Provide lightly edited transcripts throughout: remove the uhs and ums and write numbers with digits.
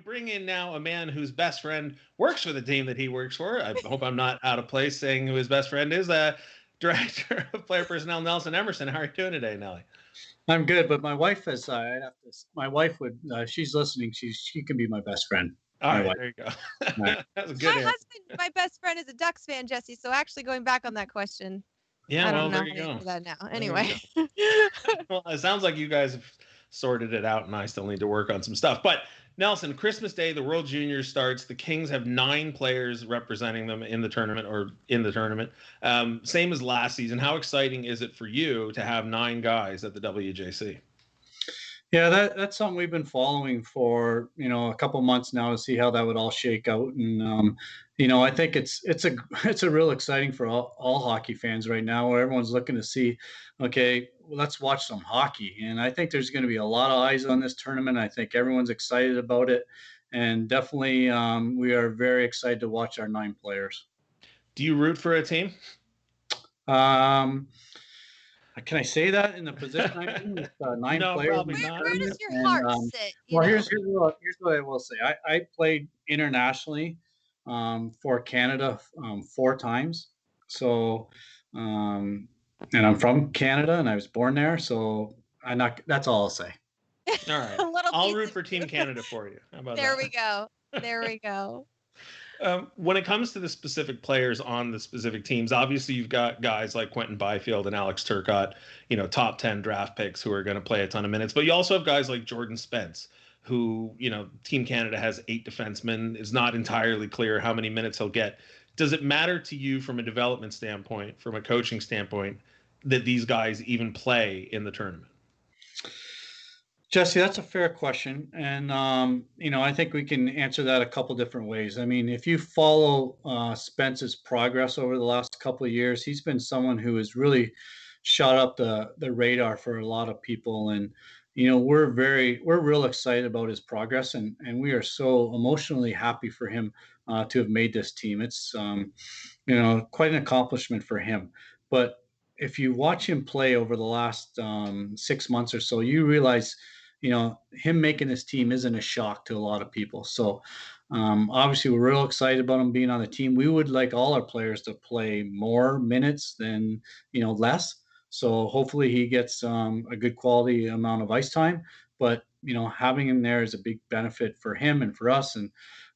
bring in now a man whose best friend works for the team that he works for. I hope I'm not out of place saying who his best friend is. Director of Player Personnel, Nelson Emerson. How are you doing today, Nelly? I'm good, but my wife is. My wife would. She's listening. She can be my best friend. All my right, wife. there you go. Right. That's a good My answer. husband, my best friend, is a Ducks fan, Jesse. So actually, going back on that question, Yeah, I well, don't know there how you to go. answer that now. There Anyway, Well, it sounds like you guys have sorted it out, and I still need to work on some stuff. But Nelson, Christmas Day, the World Juniors starts. The Kings have 9 players representing them in the tournament. Same as last season. How exciting is it for you to have 9 guys at the WJC? Yeah, that's something we've been following for a couple months now to see how that would all shake out, and I think it's a real exciting for all hockey fans right now, where everyone's looking to see, okay, well, let's watch some hockey, and I think there's going to be a lot of eyes on this tournament. I think everyone's excited about it, and definitely we are very excited to watch our 9 players. Do you root for a team? Can I say that in the position I'm in with 9 No, players? probably not. where does your heart sit? Well, here's what I will say. I played internationally for Canada 4 times. So, and I'm from Canada and I was born there. So that's all I'll say. All right. I'll root for Team Canada for you. How about there that? we go. There we go. When it comes to the specific players on the specific teams, obviously you've got guys like Quentin Byfield and Alex Turcotte, top 10 draft picks who are going to play a ton of minutes. But you also have guys like Jordan Spence, who, Team Canada has 8 defensemen. It's not entirely clear how many minutes he'll get. Does it matter to you from a development standpoint, from a coaching standpoint, that these guys even play in the tournament? Jesse, that's a fair question. And, I think we can answer that a couple different ways. I mean, if you follow Spence's progress over the last couple of years, he's been someone who has really shot up the radar for a lot of people. And, we're real excited about his progress, and we are so emotionally happy for him to have made this team. It's, quite an accomplishment for him. But if you watch him play over the last 6 months or so, you realize him making this team isn't a shock to a lot of people. So obviously we're real excited about him being on the team. We would like all our players to play more minutes than, less. So hopefully he gets a good quality amount of ice time, but having him there is a big benefit for him and for us. And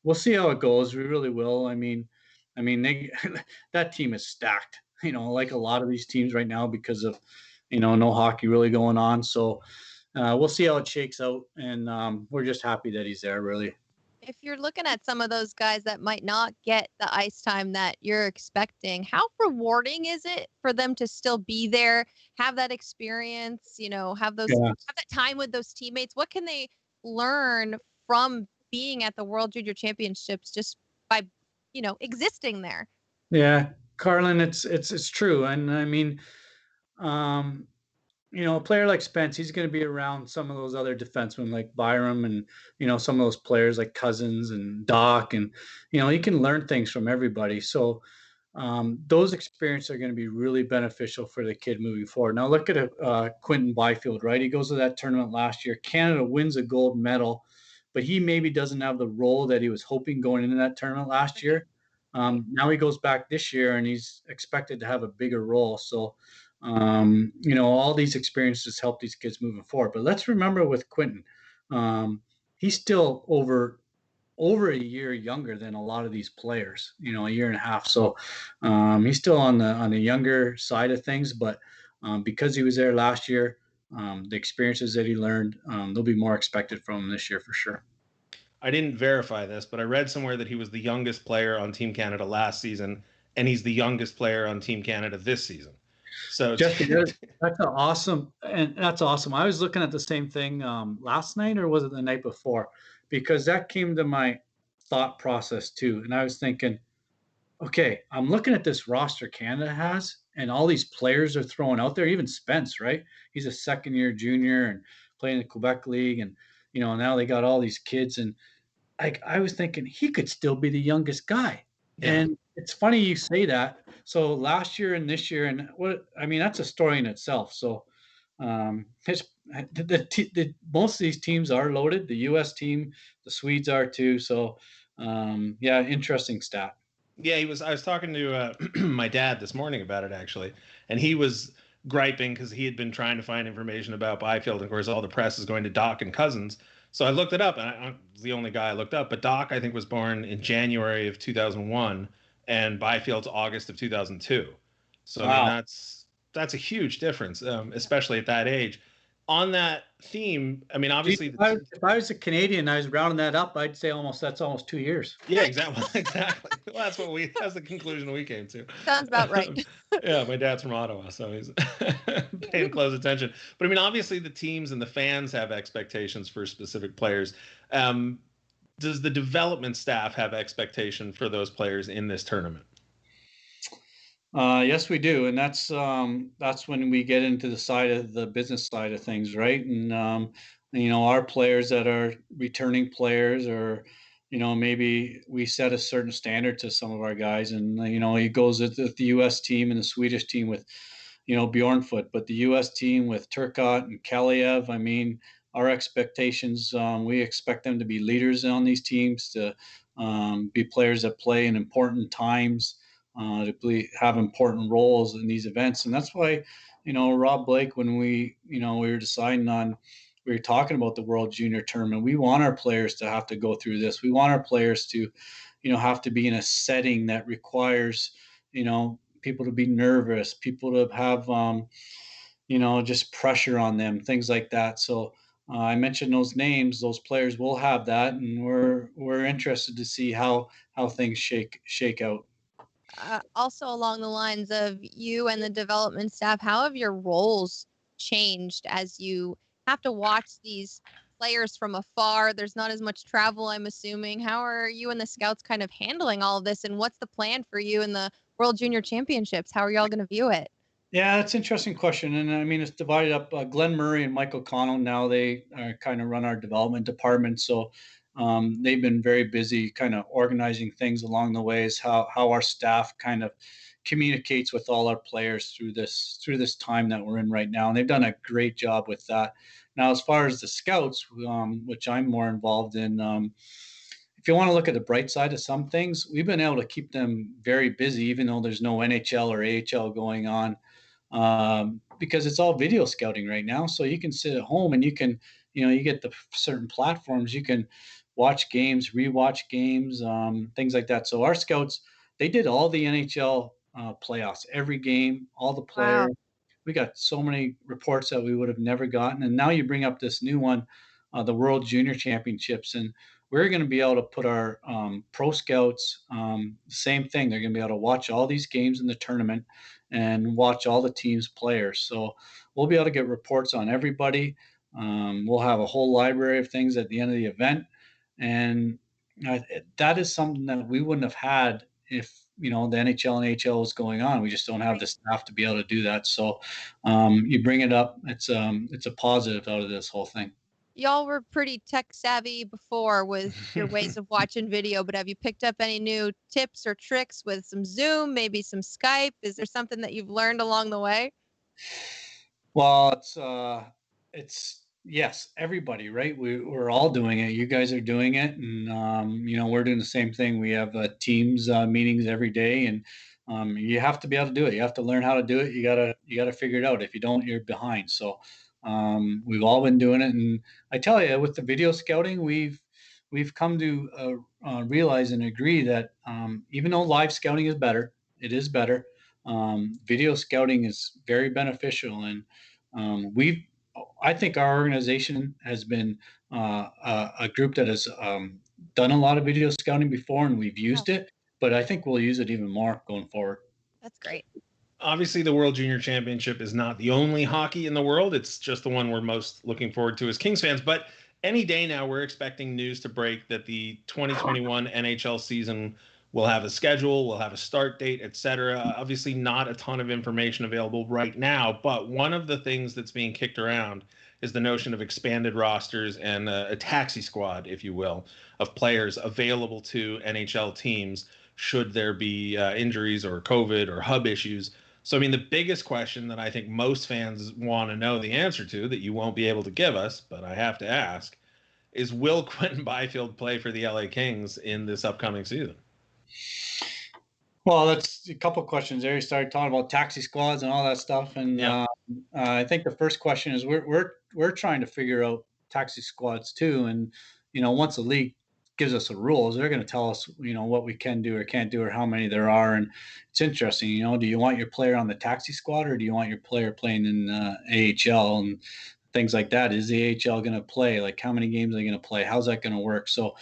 we'll see how it goes. We really will. I mean, that team is stacked, like a lot of these teams right now because of, no hockey really going on. So, we'll see how it shakes out, and we're just happy that he's there, really. If you're looking at some of those guys that might not get the ice time that you're expecting, how rewarding is it for them to still be there, have that experience, have that time with those teammates? What can they learn from being at the World Junior Championships just by, existing there? Yeah, Carlin, it's true, and I mean, a player like Spence, he's going to be around some of those other defensemen like Byram and, some of those players like Cousins and Doc. And, he can learn things from everybody. So those experiences are going to be really beneficial for the kid moving forward. Now look at Quentin Byfield, right? He goes to that tournament last year. Canada wins a gold medal, but he maybe doesn't have the role that he was hoping going into that tournament last year. Now he goes back this year and he's expected to have a bigger role. So, all these experiences help these kids moving forward. But let's remember with Quentin, he's still over a year younger than a lot of these players, a year and a half. So he's still on the younger side of things. But because he was there last year, the experiences that he learned, there'll be more expected from him this year for sure. I didn't verify this, but I read somewhere that he was the youngest player on Team Canada last season, and he's the youngest player on Team Canada this season. So that's awesome. I was looking at the same thing last night, or was it the night before? Because that came to my thought process too. And I was thinking, okay, I'm looking at this roster Canada has, and all these players are throwing out there, even Spence, right? He's a second-year junior and playing in the Quebec League. And, now they got all these kids. And I was thinking he could still be the youngest guy. Yeah. And it's funny you say that. So last year and this year, and that's a story in itself. So Most of these teams are loaded. The U.S. team, the Swedes are too. So, yeah, interesting stat. Yeah, he was. I was talking to my dad this morning about it actually, and he was griping because he had been trying to find information about Byfield. And of course, all the press is going to Doc and Cousins. So I looked it up, and I was the only guy I looked up. But Doc, I think, was born in January of 2001, and Byfield's August of 2002. So I mean, Wow. that's a huge difference, especially at that age. On that theme, I mean, Geez, obviously if I was a Canadian, I was rounding that up. I'd say that's almost 2 years. yeah, exactly. Exactly. Well, that's the conclusion we came to. Sounds about right. Yeah, my dad's from Ottawa, so he's paying close attention. But I mean, obviously, the teams and the fans have expectations for specific players. Um, does the development staff have expectation for those players in this tournament? Yes, we do, and that's when we get into the business side of things, right? And our players that are returning players, or maybe we set a certain standard to some of our guys, and he goes with the U.S. team and the Swedish team with Bjornfoot, but the U.S. team with Turcotte and Kaliev. I mean, our expectations, we expect them to be leaders on these teams, to be players that play in important times, have important roles in these events. And that's why, Rob Blake, when we were deciding on, we were talking about the World Junior Tournament, we want our players to have to go through this. We want our players to, have to be in a setting that requires, people to be nervous, people to have, just pressure on them, things like that. So I mentioned those names; those players will have that, and we're interested to see how things shake out. Also along the lines of you and the development staff, how have your roles changed as you have to watch these players from afar? There's not as much travel, I'm assuming. How are you and the scouts kind of handling all of this, and what's the plan for you in the World Junior Championships? How are y'all going to view it? Yeah, that's an interesting question, and I mean it's divided up. Glenn Murray and Michael Connell now they kind of run our development department, so they've been very busy, kind of organizing things along the ways. How our staff kind of communicates with all our players through this time that we're in right now, and they've done a great job with that. Now, as far as the scouts, which I'm more involved in. If you want to look at the bright side of some things, we've been able to keep them very busy, even though there's no NHL or AHL going on, because it's all video scouting right now. So you can sit at home and you can, you get the certain platforms. You can watch games, rewatch games, things like that. So our scouts, they did all the NHL playoffs, every game, all the Wow. players. We got so many reports that we would have never gotten. And now you bring up this new one, the World Junior Championships, and we're going to be able to put our pro scouts, same thing. They're going to be able to watch all these games in the tournament and watch all the teams' players. So we'll be able to get reports on everybody. We'll have a whole library of things at the end of the event, and that is something that we wouldn't have had if the NHL and AHL was going on. We just don't have the staff to be able to do that. So you bring it up; it's a positive out of this whole thing. Y'all were pretty tech savvy before with your ways of watching video, but have you picked up any new tips or tricks with some Zoom, maybe some Skype? Is there something that you've learned along the way? Well, it's yes, everybody, right? We're all doing it. You guys are doing it, and we're doing the same thing. We have Teams meetings every day, and you have to be able to do it. You have to learn how to do it. You gotta figure it out. If you don't, you're behind. So we've all been doing it, and I tell you, with the video scouting, we've come to realize and agree that even though live scouting is better, it is better. Video scouting is very beneficial, and we've I think our organization has been a group that has done a lot of video scouting before, and we've Wow, used it. But I think we'll use it even more going forward. that's great. Obviously, the World Junior Championship is not the only hockey in the world. It's just the one we're most looking forward to as Kings fans. But any day now, we're expecting news to break that the 2021 NHL season will have a schedule, will have a start date, etc. Obviously, not a ton of information available right now, but one of the things that's being kicked around is the notion of expanded rosters and a taxi squad, if you will, of players available to NHL teams should there be injuries or COVID or hub issues. So, I mean, the biggest question that I think most fans want to know the answer to that you won't be able to give us, but I have to ask, is will Quentin Byfield play for the LA Kings in this upcoming season? Well, that's a couple of questions there. You started talking about taxi squads and all that stuff, and Yeah. I think the first question is we're trying to figure out taxi squads too. And once the league gives us the rules, they're going to tell us what we can do or can't do or how many there are. And it's interesting. Do you want your player on the taxi squad or do you want your player playing in AHL and things like that? Is the AHL going to play? Like, how many games are they going to play? How's that going to work? So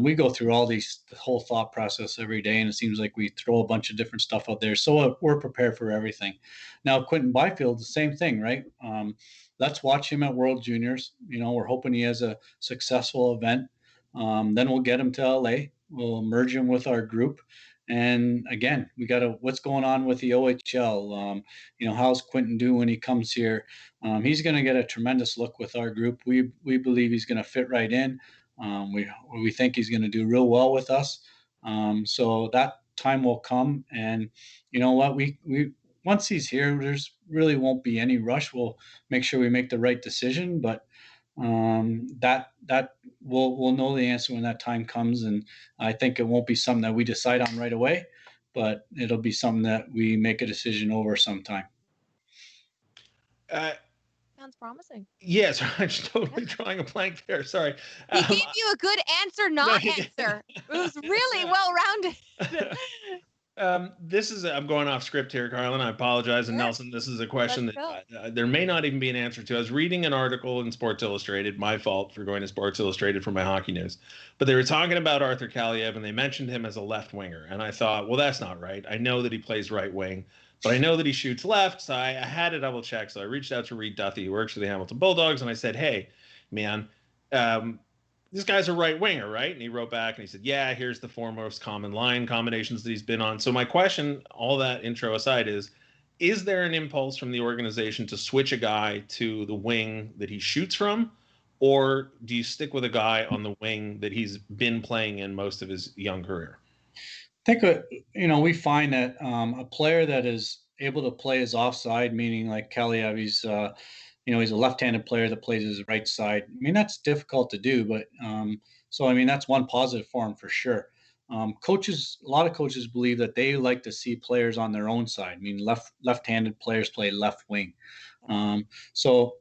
we go through the whole thought process every day, and it seems like we throw a bunch of different stuff out there. So we're prepared for everything. Now, Quentin Byfield, the same thing, right? Let's watch him at World Juniors. We're hoping he has a successful event. Then we'll get him to LA. We'll merge him with our group. And again, we got to what's going on with the OHL. How's Quentin do when he comes here? He's going to get a tremendous look with our group. We believe he's going to fit right in. We think he's going to do real well with us. So that time will come, and you know what? We once he's here, there's really won't be any rush. We'll make sure we make the right decision, but that we'll know the answer when that time comes, and I think it won't be something that we decide on right away, but it'll be something that we make a decision over sometime. Sounds promising. Yes, I'm totally drawing a blank there. Sorry. He gave you a good answer, not answer. It was really well rounded. I'm going off script here, Carlin. I apologize. And Nelson, this is a question that there may not even be an answer to. I was reading an article in Sports Illustrated, my fault for going to Sports Illustrated for my hockey news, but they were talking about Arthur Kaliev and they mentioned him as a left winger. And I thought, well, that's not right. I know that he plays right wing, but I know that he shoots left. So I had to double check. So I reached out to Reed Duthie, who works for the Hamilton Bulldogs, and I said, hey, man, this guy's a right winger, right? And he wrote back and he said, yeah, here's the foremost common line combinations that he's been on. So my question, all that intro aside, is there an impulse from the organization to switch a guy to the wing that he shoots from? Or do you stick with a guy on the wing that he's been playing in most of his young career? I think, we find that a player that is able to play his offside, meaning like Kaliev, he's a left-handed player that plays his right side. I mean, that's difficult to do, but so I mean, that's one positive for him for sure. A lot of coaches believe that they like to see players on their own side. I mean, left-handed players play left wing. So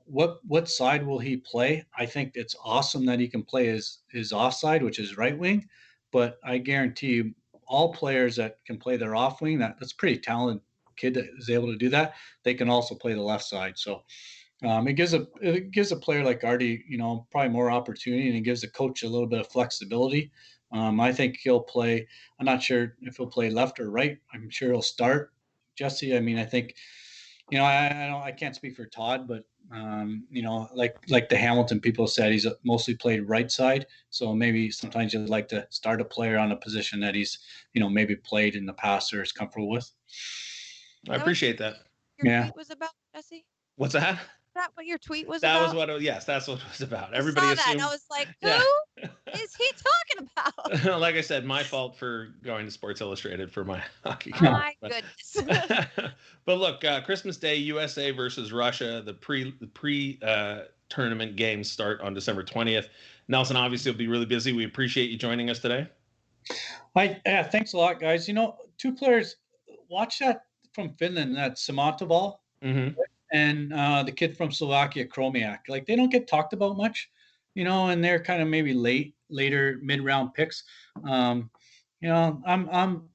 what side will he play? I think it's awesome that he can play his offside, which is right wing. But I guarantee you, all players that can play their off wing, that's pretty talented kid that is able to do that. They can also play the left side. So it gives a player like Artie, probably more opportunity, and it gives the coach a little bit of flexibility. I think he'll play. I'm not sure if he'll play left or right. I'm sure he'll start. Jesse, I mean, I think, I can't speak for Todd, but like the Hamilton people said, he's mostly played right side. So maybe sometimes you'd like to start a player on a position that he's, maybe played in the past or is comfortable with. I appreciate that. Your tweet was about, Jesse? What's that? Is that what your tweet was about? That was what it was. Yes, that's what it was about. Everybody saw that, and I was like, who is he talking about? Like I said, my fault for going to Sports Illustrated for my hockey. My goodness. But look, Christmas Day, USA versus Russia. The pre tournament games start on December 20th. Nelson, obviously, will be really busy. We appreciate you joining us today. Thanks a lot, guys. Two players. Watch that from Finland. That Samontoval. Mm-hmm. And the kid from Slovakia, Kromiak. Like, they don't get talked about much, and they're kind of maybe later mid-round picks. I'm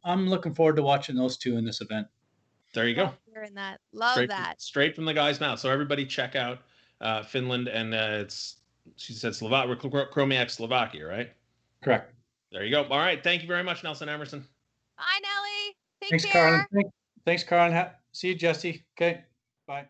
looking forward to watching those two in this event. There you go. Hearing that. Love that. Straight from the guy's mouth. So everybody check out Finland, and she said Kromiak, Slovakia, right? Correct. There you go. All right. Thank you very much, Nelson Emerson. Bye, Nelly. Thanks, Carlin. Thanks, Carlin. See you, Jesse. Okay. Bye.